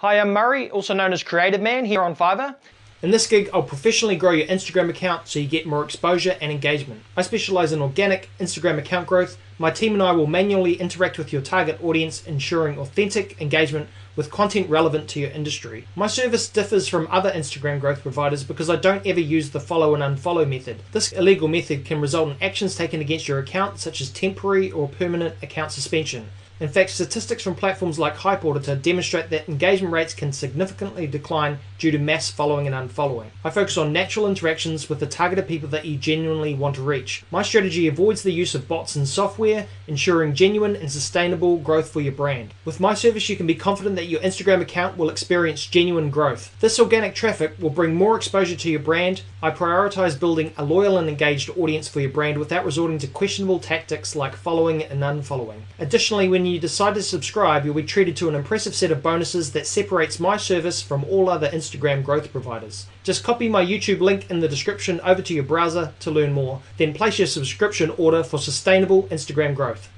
Hi, I'm Murray, also known as Creative Man here on Fiverr. In this gig, I'll professionally grow your Instagram account so you get more exposure and engagement. I specialize in organic Instagram account growth. My team and I will manually interact with your target audience, ensuring authentic engagement with content relevant to your industry. My service differs from other Instagram growth providers because I don't ever use the follow and unfollow method. This illegal method can result in actions taken against your account, such as temporary or permanent account suspension. In fact, statistics from platforms like Hype Auditor demonstrate that engagement rates can significantly decline due to mass following and unfollowing. I focus on natural interactions with the targeted people that you genuinely want to reach. My strategy avoids the use of bots and software, ensuring genuine and sustainable growth for your brand. With my service, you can be confident that your Instagram account will experience genuine growth. This organic traffic will bring more exposure to your brand. I prioritize building a loyal and engaged audience for your brand without resorting to questionable tactics like following and unfollowing. Additionally, when you decide to subscribe, you'll be treated to an impressive set of bonuses that separates my service from all other Instagram growth providers. Just copy my YouTube link in the description over to your browser to learn more, then place your subscription order for sustainable Instagram growth.